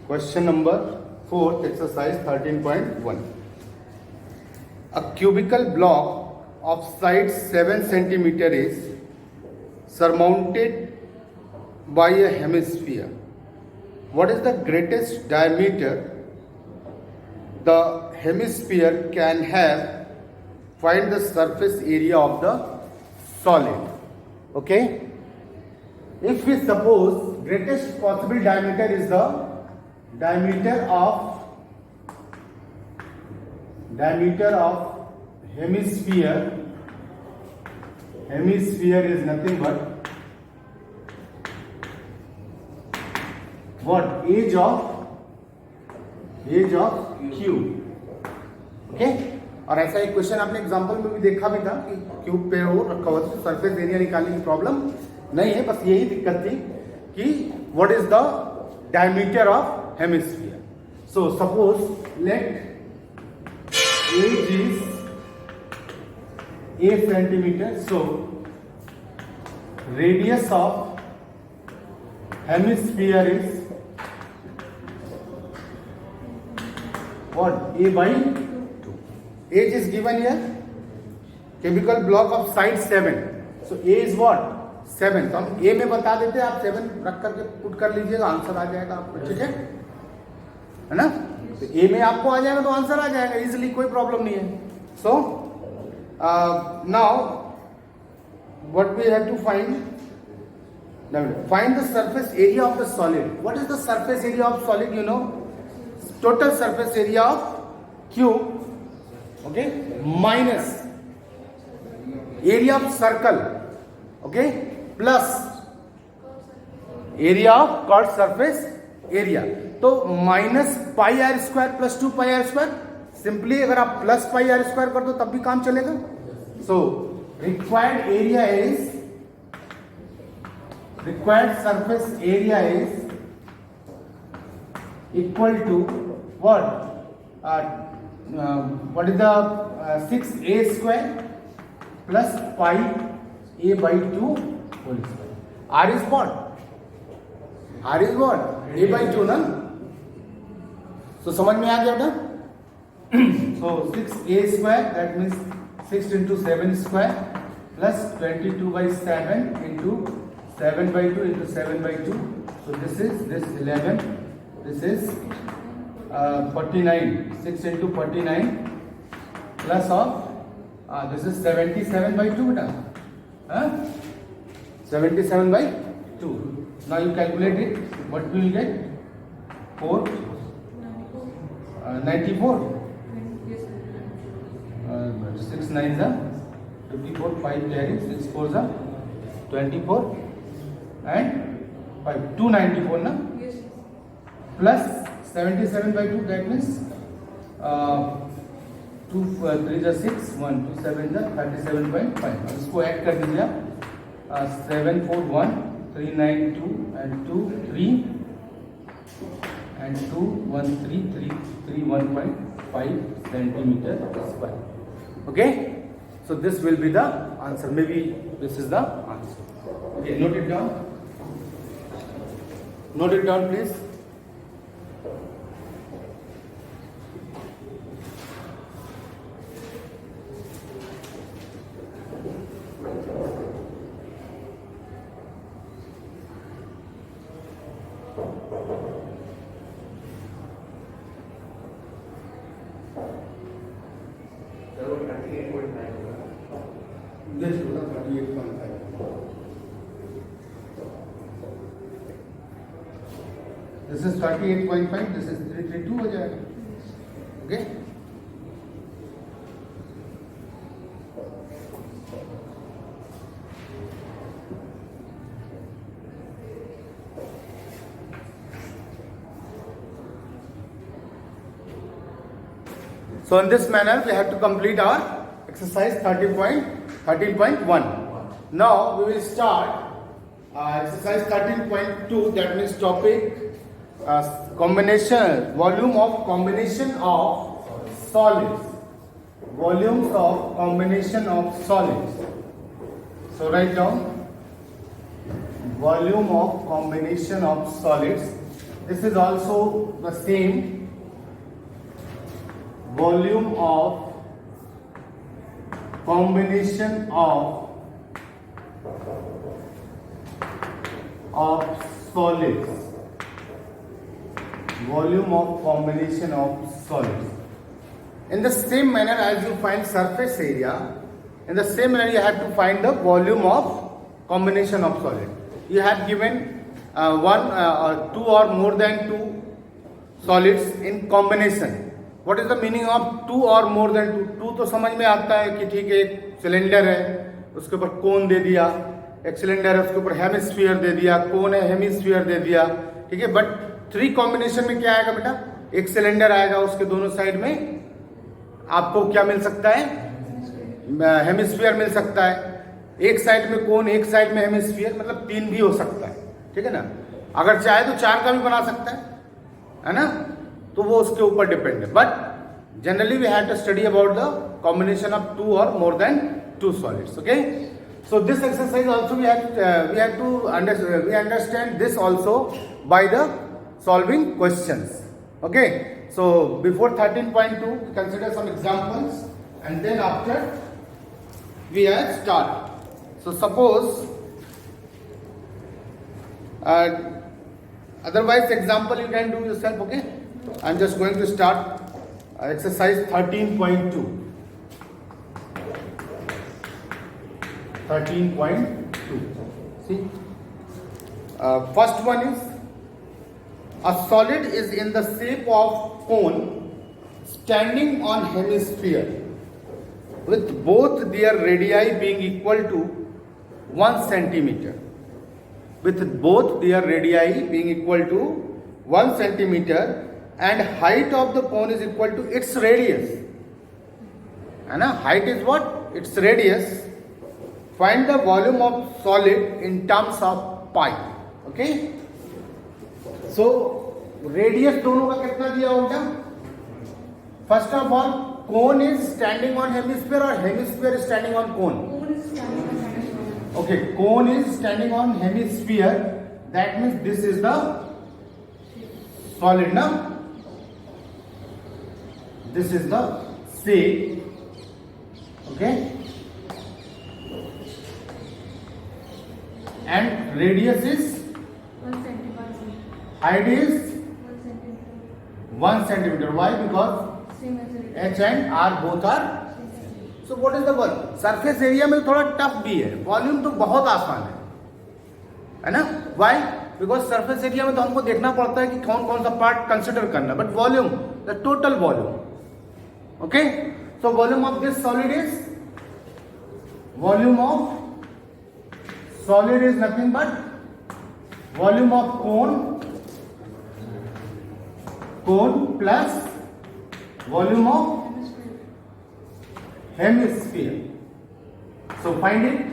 Question number 4, exercise 13.1. A cubical block of side 7 centimeter is surmounted by a hemisphere. What is the greatest diameter the hemisphere can have? Find the surface area of the solid. Okay? If we suppose greatest possible diameter is the diameter of hemisphere is nothing but what? Edge of cube. Okay? और ऐसा एक question आपने example में भी देखा भी था कि क्यूब पे वो रखा हुआ था, सरफेस एरिया निकालने की प्रॉब्लम नहीं है, बस यही दिक्कत थी कि what is the diameter of hemisphere. So suppose let edge is 8 centimetre. So radius of hemisphere is what? A by 2. Age is given here. Cubical block of side 7. So A is what? 7. तो हम A में बता देते हैं, आप 7 रख करके put कर लीजिएगा, आंसर आ जाएगा आपको. ठीक है ना? तो A में आपको आ जाएगा तो आंसर आ जाएगा इजिली, कोई प्रॉब्लम नहीं है. So now what we have to find the surface area of the solid. What is the surface area of solid? You know, total surface area of cube, okay, minus area of circle, okay, plus area of curved surface area. तो minus pi r square plus 2 pi r square. Simply अगर आप plus pi r square कर दो तब भी काम चलेगा. सो required surface area is equal to what? What is the 6a square plus pi a by 2 whole square. R is what? A by 2 ना. So समझ में आ गया ना? So 6a square, that means 6 into 7 square plus 22 by 7 into 7 by 2 into 7 by 2. So this 11. This is 49. 6 into 49 plus of this is 77 by 2 beta. 77 by 2. Now you calculate it. What will you get? 4 94. 6 9s are 54. 5 carry. 6 4s are 24 and 5 294 na. Plus 77 by 2, that means 2 3 is 6, 1 2 7 is 37.5. अब इसको add कर दीजिए आप. 7 4 1 3 9 2 and 2 3 and 2 1 3 3 3 1.5 centimeter square. Okay, so this will be the answer. Maybe this is the answer. Okay, note it down. Note it down, please. This is 38.5. This is 38.5. This is 332 हो जाएगा. Okay. So in this manner we have to complete our exercise 13.1. Now we will start exercise 13.2, that means topic combination, volume of combination of solids. Volumes of combination of solids. So write down volume of combination of solids this is also the same volume of combination of solids, volume of combination of solids. In the same manner as you find surface area, in the same manner you have to find the volume of combination of solid. You have given two or more than two solids in combination. What is the meaning of two or more than two? Two तो समझ में आता है कि ठीक है एक cylinder है उसके ऊपर कोन दे दिया, एक सिलेंडर है उसके ऊपर हेमिस्फीयर दे दिया, कोन है हेमिस्फीयर दे दिया, ठीक है. बट थ्री कॉम्बिनेशन में क्या आएगा बेटा? एक सिलेंडर आएगा, उसके दोनों साइड में आपको क्या मिल सकता है? हेमिस्फीयर मिल सकता है. एक साइड में कोन, एक साइड में हेमिस्फीयर, मतलब तीन भी हो सकता है, ठीक है ना. अगर चाहे तो चार का भी बना सकता है ना. तो वो उसके ऊपर डिपेंड है. But generally we have to study about the combination of two or more than two solids. Okay, so this exercise also we have to understand this also by the solving questions. Okay, so before 13.2 consider some examples and then after we have start. So suppose otherwise example you can do yourself. Okay, I'm just going to start exercise 13.2. 13.2. See, first one is a solid is in the shape of cone standing on hemisphere with both their radii being equal to 1 centimeter. With both their radii being equal to 1 centimeter and height of the cone is equal to its radius. And height is what? Its radius. Find the volume of solid in terms of pi. Okay. So radius दोनों का कितना दिया होगा? First of all, cone is standing on hemisphere or hemisphere is standing on cone? Okay, cone is standing on hemisphere. That means this is the solid, na? This is the shape. Okay. And radius is 1 centimeter. Height is 1 centimeter. Why? Because Same as the H and R both are. So what is the volume? Surface area में थोड़ा tough भी है. Volume तो बहुत आसान है ना? Why? Because surface area में तो हमको देखना पड़ता है कि कौन कौन सा पार्ट कंसिडर करना. But volume, the total volume. Okay? So volume of this solid is, volume of solid is nothing but volume of cone plus volume of hemisphere. So find it.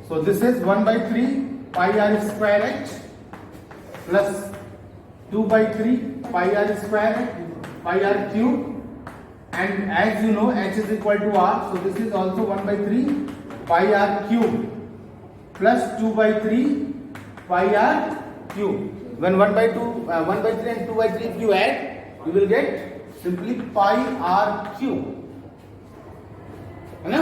So this is 1 by 3 pi r square h plus 2 by 3 pi r square h pi r cube, and as you know h is equal to r, so this is also 1 by 3 pi r cube plus 2 by 3 pi r cube. When 1 by 3 and 2 by 3 if you add, you will get simply pi r cube. है ना?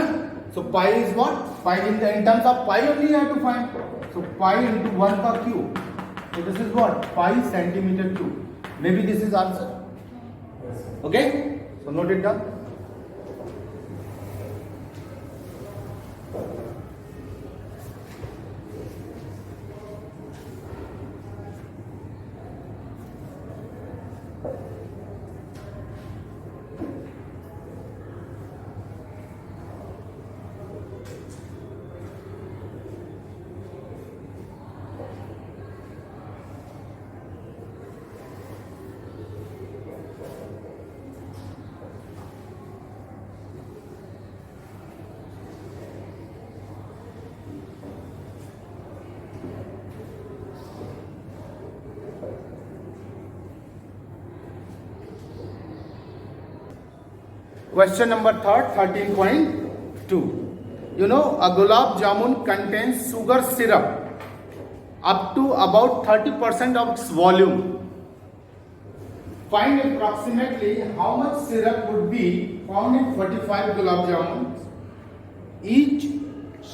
So pi is what? Pi in terms of pi only you have to find. So pi into 1 का cube. So this is what? Pi centimeter cube. Maybe this is answer. Okay? So note it down. Question number 13.2. You know, a gulab jamun contains sugar syrup up to about 30% of its volume. Find approximately how much syrup would be found in 45 gulab jamun, each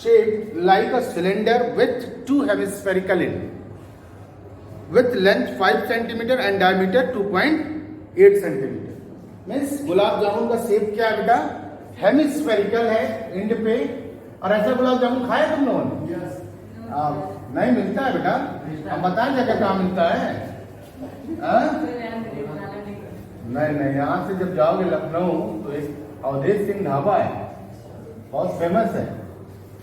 shaped like a cylinder with two hemispherical ends, with length 5 cm and diameter 2.8 cm. Means gulab jamun का shape क्या है बेटा? Hemispherical है and पे। और ऐसा गुलाब जामुन खाया तुम लोगों ने? नहीं मिलता है बेटा। अब बताएं जगह कहाँ मिलता है? नहीं, यहाँ से जब जाओगे लखनऊ तो एक अवधेश सिंह ढाबा है, बहुत फेमस है।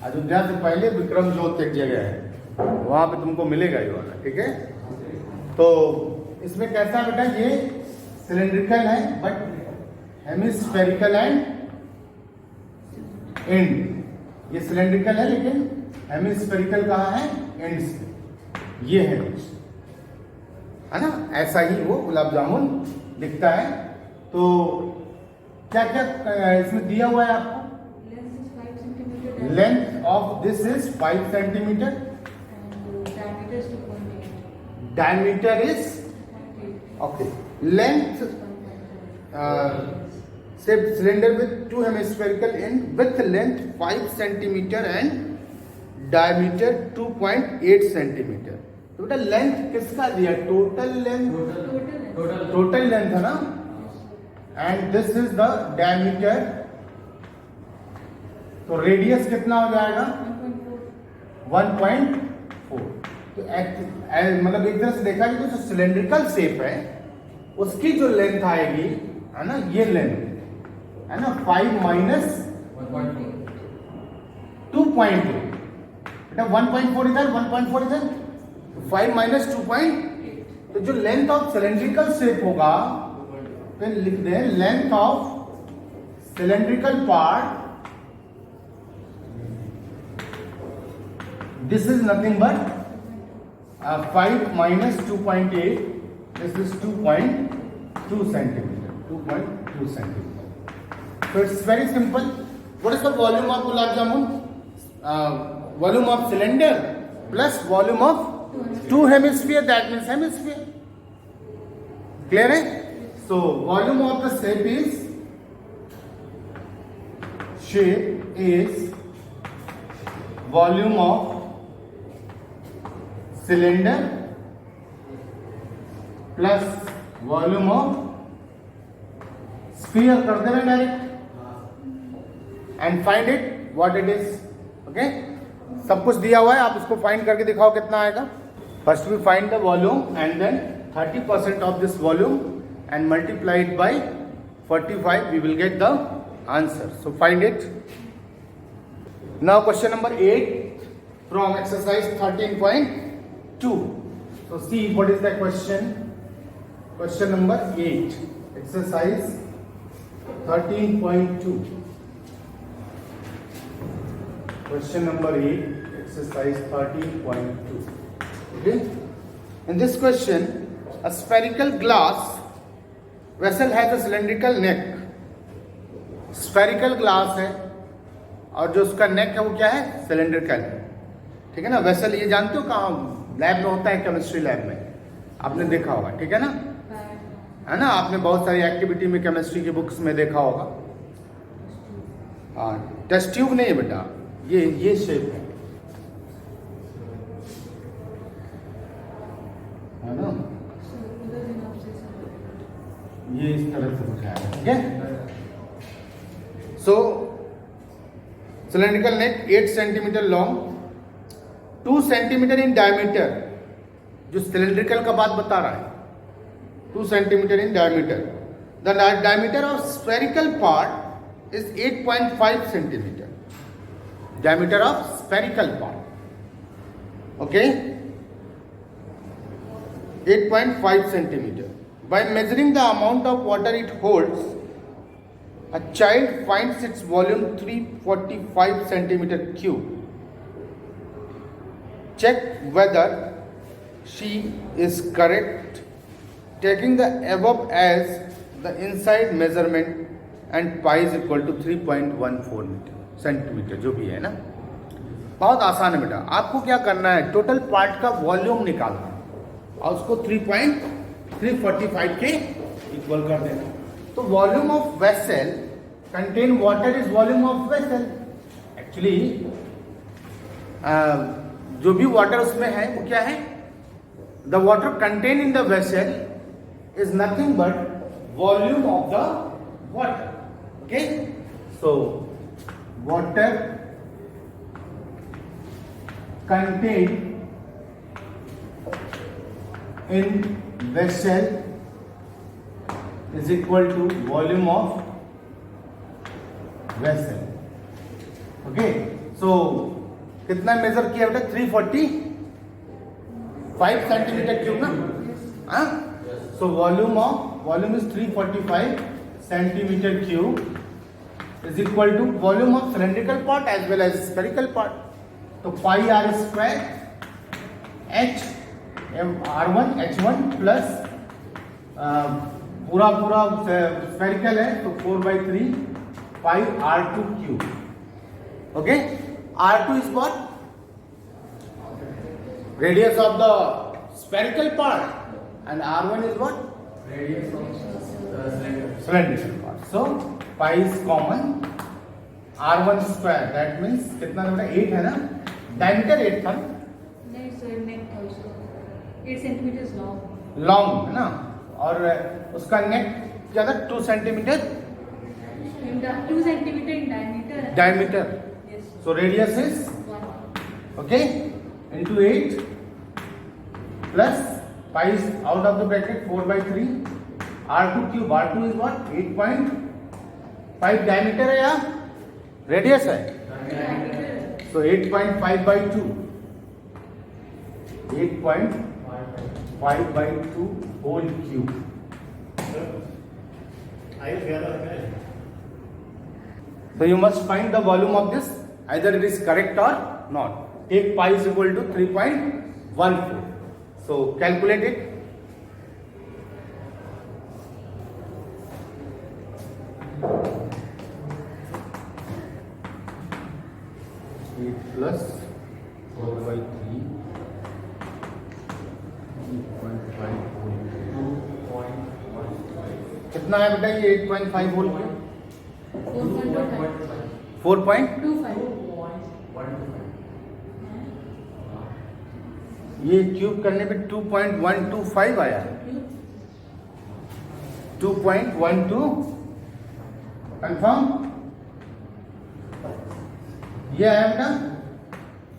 अयोध्या से पहले विक्रम जोत एक जगह है, वहां पे तुमको मिलेगा ये वाला, ठीक है? तो इसमें कैसा बेटा? ये सिलेंड्रिकल है बट हेमिस्फेरिकल एंड एंड। ये सिलेंड्रिकल है लेकिन हेमिस्फेरिकल कहाँ है? एंड्स पे। ये है ना? ऐसा ही वो गुलाब जामुन दिखता है। तो क्या क्या इसमें दिया हुआ है आपको? Length of this is 5 centimetre, diameter is okay. Length shaped cylinder with two hemispherical end with length 5 centimeter and diameter 2.8 centimeter. तो बेटा लेंथ किसका दिया? टोटल लेंथ, टोटल लेंथ है ना? And this is the diameter. तो radius कितना हो जाएगा? 1.4। तो मतलब एक तरह से देखा जाए तो जो सिलेंड्रिकल शेप है उसकी जो लेंथ आएगी, है ना, ये लेंथ है ना, 5 माइनस 2.8। बेटा 1.4 इधर, 1.4 इधर, 5 माइनस 2.8। तो जो लेंथ ऑफ सिलेंड्रिकल शेप होगा फिर लिख दें length of cylindrical part, this is nothing but 5 minus 2.8, this is 2.2 centimeter. 2.2 centimeter. So it's very simple. What is the volume of gulab jamun? Volume of cylinder plus volume of two hemisphere. That means hemisphere. Clear है? So volume of the shape is volume of cylinder plus volume of sphere कर देना direct and find it what it is. Okay, सब कुछ दिया हुआ है, आप इसको फाइंड करके दिखाओ कितना आएगा। First we find the volume and then 30% of this volume and multiply it by 45, we will get the answer. So find it now. Question number 8 from exercise 13.2. So see what is the question. Question number 8, exercise 13.2. Question number 8, exercise 13.2. Okay. In this question, a spherical glass vessel has a cylindrical neck. Spherical glass है और जो उसका neck है वो क्या है? Cylindrical है, ठीक है ना? वेसल ये जानते हो कहाँ लैब में होता है? केमिस्ट्री लैब में आपने देखा होगा, ठीक है ना? है ना? आपने बहुत सारी एक्टिविटी में केमिस्ट्री की बुक्स में देखा होगा। हाँ, टेस्ट ट्यूब नहीं है बेटा, ये शेप है ना? ये इस तरह से दिखाया है, ठीक है? So cylindrical neck 8 centimetre long, 2 centimetre in diameter, जो सिलेंड्रिकल का बात बता रहा है, 2 centimetre in diameter. The diameter of spherical part is 8.5 centimetre. Diameter of spherical part, okay, 8.5 centimeter. By measuring the amount of water it holds, a child finds its volume 345 centimeter cube. Check whether she is correct, taking the above as the inside measurement and pi is equal to 3.14 centimeter, जो भी है ना। बहुत आसान है बेटा, आपको क्या करना है, टोटल पार्ट का वॉल्यूम निकालना है और उसको 3.345 के इक्वल कर देना। तो volume of vessel contain water is volume of vessel. Actually जो भी वाटर उसमें है वो क्या है, the water contain in the vessel is nothing but volume of the water. Okay, so water contained in vessel is equal to volume of vessel. Okay, so कितना measure किया बेटा, 345 सेंटीमीटर क्यूब ना, हाँ, so volume is 345 centimetre cube is equal to volume of cylindrical part as well as spherical part. तो pi r square h m R1 H1 plus पूरा spherical है तो 4/3 pi R2 cube. Okay, R2 is what, radius of the spherical part and R1 is what, radius of cylindrical part. So pi is common, R1 square that means कितना बेटा 8 है ना, diameter 8 था, नहीं sir, नेक था उसका 8 सेंटीमीटर लॉन्ग है ना, और उसका नेक क्या था 2 centimetre 2 centimetre in diameter. Yes, so radius is 1 okay into 8 plus pi out of the bracket 4/3 R2 cube. R2 is what 8.5 diameter है या रेडियस है, so 8.5/2 8.5/2 whole cube. So you must find the volume of this, either it is correct or not. Take pi is equal to 3.14. So calculate it. Plus 4/3 कितना है बेटा ये 8.5 volt में 4.25 ये cube करने पे 2.125 आया, 2.12 कंफर्म ये आया बेटा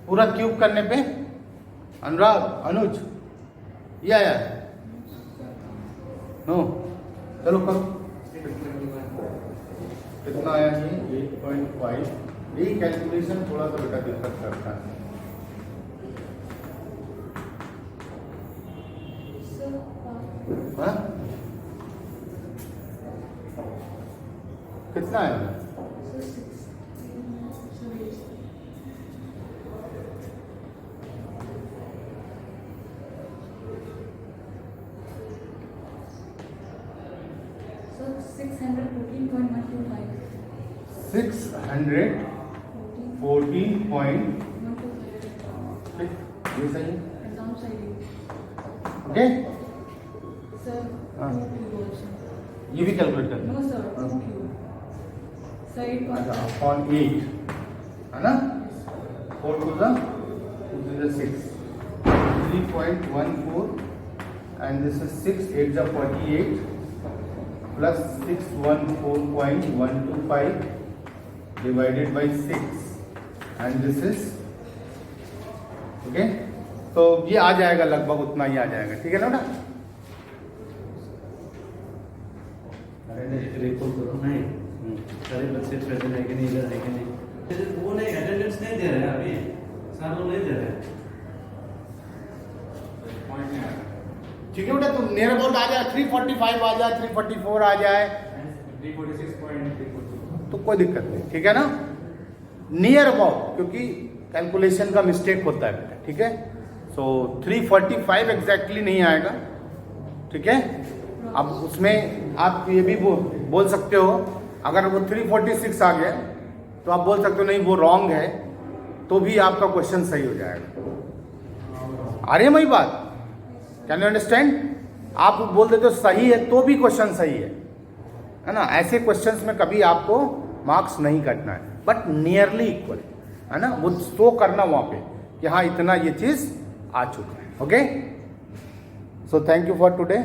पूरा क्यूब करने पे, अनुराग अनुज ये आया नो, चलो करो कितना आया ये 8.5। ये कैलकुलेशन थोड़ा सा बेटा दिक्कत करता है, हाँ? कितना आया बेटा? So 614.125. 614 ये सही है, Exam side. ओके Sir, हाँ। 2 cubes. ये भी कैलकुलेट करना No sir, 2 cube. Sir, अच्छा अपॉन 8 है ना, 4 to the 6 3.14 and this is 6 8 is 48 plus 614.125 divided by 6 and this is okay, तो ये आ जाएगा लगभग उतना ही आ जाएगा, ठीक है ना बेटा? रिपोर्ट करो नहीं, सारे बच्चे प्रेजेंट है कि नहीं, इधर है कि नहीं, वो नहीं अटेंडेंस नहीं दे रहे हैं अभी, सर लोग नहीं दे रहे हैं, ठीक है बेटा, तो नियर अबाउट आ जाए 345 आ जाए 344 आ जाए 346.342 तो कोई दिक्कत नहीं, ठीक है ना, नियर अबाउट, क्योंकि कैलकुलेशन का मिस्टेक होता है बेटा, ठीक है। सो 345 एग्जैक्टली नहीं आएगा, ठीक है। अब उसमें आप ये भी बोल सकते हो, अगर वो 346 आ गया तो आप बोल सकते हो नहीं वो रॉन्ग है, तो भी आपका क्वेश्चन सही हो जाएगा। आ रही है मेरी बात? Can you understand? आप बोल देते हो सही है तो भी क्वेश्चन सही है ना। ऐसे क्वेश्चंस में कभी आपको मार्क्स नहीं कटना है, बट नियरली इक्वल, है ना, वो शो करना वहां पे कि हाँ इतना ये चीज आ चुका है। Okay, so thank you for today.